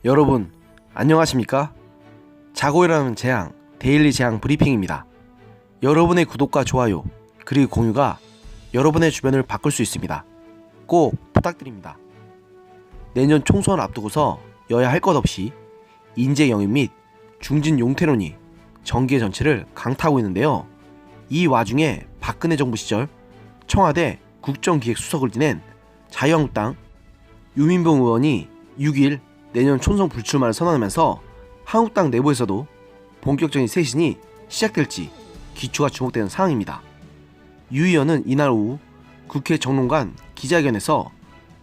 여러분 안녕하십니까? 자고 일어나는 재앙 데일리 재앙 브리핑입니다. 여러분의 구독과 좋아요 그리고 공유가 여러분의 주변을 바꿀 수 있습니다. 꼭 부탁드립니다. 내년 총선을 앞두고서 여야 할 것 없이 인재 영입 및 중진 용태론이 정계 전체를 강타하고 있는데요. 이 와중에 박근혜 정부 시절 청와대 국정기획수석을 지낸 자유한국당 유민봉 의원이 6일 내년 총선 불출마를 선언하면서 한국당 내부에서도 본격적인 쇄신이 시작될지 기초가 주목되는 상황입니다. 유 의원은 이날 오후 국회 정론관 기자회견에서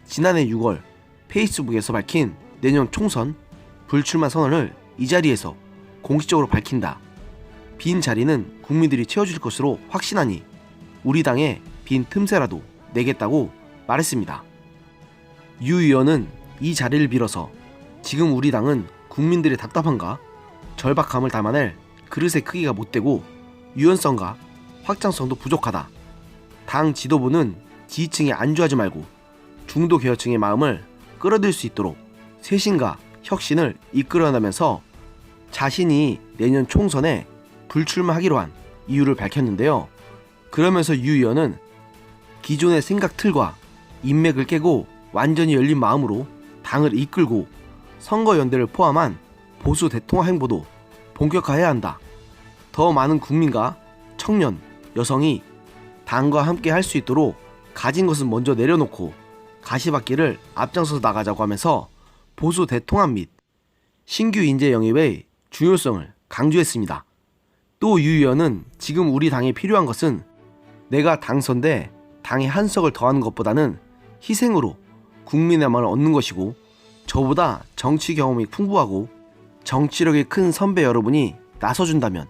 지난해 6월 페이스북에서 밝힌 내년 총선 불출마 선언을 이 자리에서 공식적으로 밝힌다. 빈 자리는 국민들이 채워줄 것으로 확신하니 우리 당의 빈 틈새라도 내겠다고 말했습니다. 유 의원은 이 자리를 빌어서 지금 우리 당은 국민들의 답답함과 절박함을 담아낼 그릇의 크기가 못되고 유연성과 확장성도 부족하다. 당 지도부는 지지층에 안주하지 말고 중도 계열층의 마음을 끌어들일 수 있도록 쇄신과 혁신을 이끌어나면서 자신이 내년 총선에 불출마하기로 한 이유를 밝혔는데요. 그러면서 유 의원은 기존의 생각 틀과 인맥을 깨고 완전히 열린 마음으로 당을 이끌고 선거연대를 포함한 보수 대통합 행보도 본격화해야 한다. 더 많은 국민과 청년, 여성이 당과 함께 할 수 있도록 가진 것은 먼저 내려놓고 가시밭길을 앞장서서 나가자고 하면서 보수 대통합 및 신규 인재 영입의 중요성을 강조했습니다. 또 유 의원은 지금 우리 당에 필요한 것은 내가 당선돼 당의 한석을 더하는 것보다는 희생으로 국민의 마음을 얻는 것이고 저보다 정치 경험이 풍부하고 정치력이 큰 선배 여러분이 나서준다면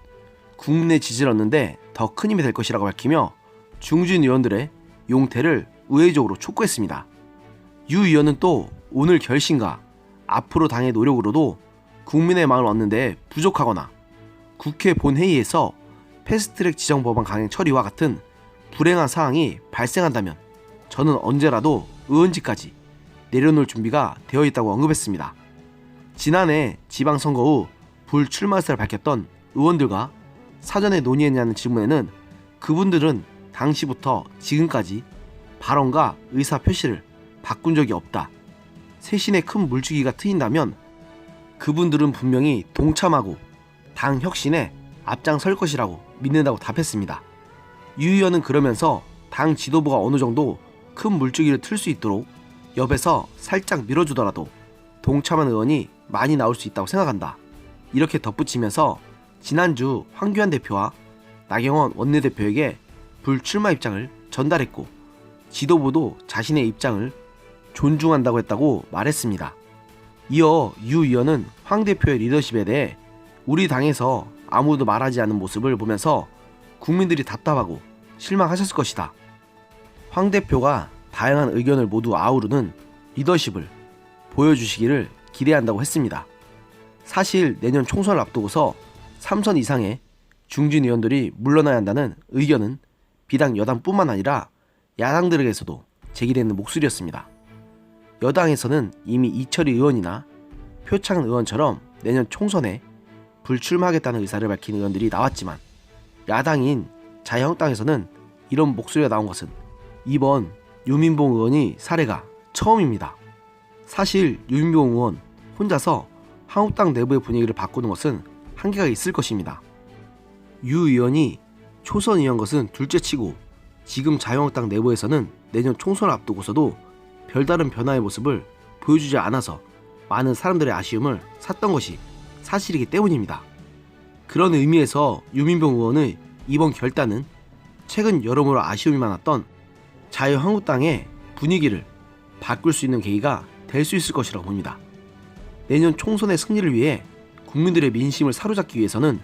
국민의 지지를 얻는데 더 큰 힘이 될 것이라고 밝히며 중진 의원들의 용태를 우회적으로 촉구했습니다. 유 의원은 또 오늘 결심과 앞으로 당의 노력으로도 국민의 마음을 얻는 데 부족하거나 국회 본회의에서 패스트트랙 지정 법안 강행 처리와 같은 불행한 사항이 발생한다면 저는 언제라도 의원직까지 내려놓을 준비가 되어 있다고 언급했습니다. 지난해 지방선거 후 불출마 의사를 밝혔던 의원들과 사전에 논의했냐는 질문에는 그분들은 당시부터 지금까지 발언과 의사 표시를 바꾼 적이 없다. 쇄신의 큰 물줄기가 트인다면 그분들은 분명히 동참하고 당 혁신에 앞장설 것이라고 믿는다고 답했습니다. 유 의원은 그러면서 당 지도부가 어느 정도 큰 물줄기를 틀 수 있도록 옆에서 살짝 밀어주더라도 동참한 의원이 많이 나올 수 있다고 생각한다. 이렇게 덧붙이면서 지난주 황교안 대표와 나경원 원내대표에게 불출마 입장을 전달했고 지도부도 자신의 입장을 존중한다고 했다고 말했습니다. 이어 유 의원은 황 대표의 리더십에 대해 우리 당에서 아무도 말하지 않는 모습을 보면서 국민들이 답답하고 실망하셨을 것이다. 황 대표가 다양한 의견을 모두 아우르는 리더십을 보여주시기를 기대한다고 했습니다. 사실 내년 총선을 앞두고서 3선 이상의 중진 의원들이 물러나야 한다는 의견은 비단 여당뿐만 아니라 야당들에게서도 제기되는 목소리였습니다. 여당에서는 이미 이철희 의원이나 표창은 의원처럼 내년 총선에 불출마하겠다는 의사를 밝힌 의원들이 나왔지만 야당인 자유한국당에서는 이런 목소리가 나온 것은 이번 유민봉 의원이 사례가 처음입니다. 사실 유민봉 의원 혼자서 한국당 내부의 분위기를 바꾸는 것은 한계가 있을 것입니다. 유 의원이 초선 이한 것은 둘째치고 지금 자유한국당 내부에서는 내년 총선을 앞두고서도 별다른 변화의 모습을 보여주지 않아서 많은 사람들의 아쉬움을 샀던 것이 사실이기 때문입니다. 그런 의미에서 유민봉 의원의 이번 결단은 최근 여러모로 아쉬움이 많았던 자유한국당의 분위기를 바꿀 수 있는 계기가 될 수 있을 것이라고 봅니다. 내년 총선의 승리를 위해 국민들의 민심을 사로잡기 위해서는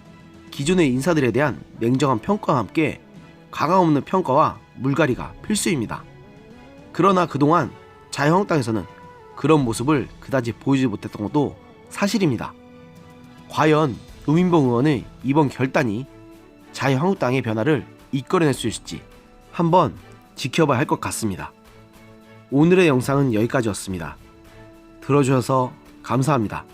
기존의 인사들에 대한 냉정한 평가와 함께 가감없는 평가와 물갈이가 필수입니다. 그러나 그동안 자유한국당에서는 그런 모습을 그다지 보이지 못했던 것도 사실입니다. 과연 유민봉 의원의 이번 결단이 자유한국당의 변화를 이끌어낼 수 있을지 한번 지켜봐야 할 것 같습니다. 오늘의 영상은 여기까지였습니다. 들어주셔서 감사합니다.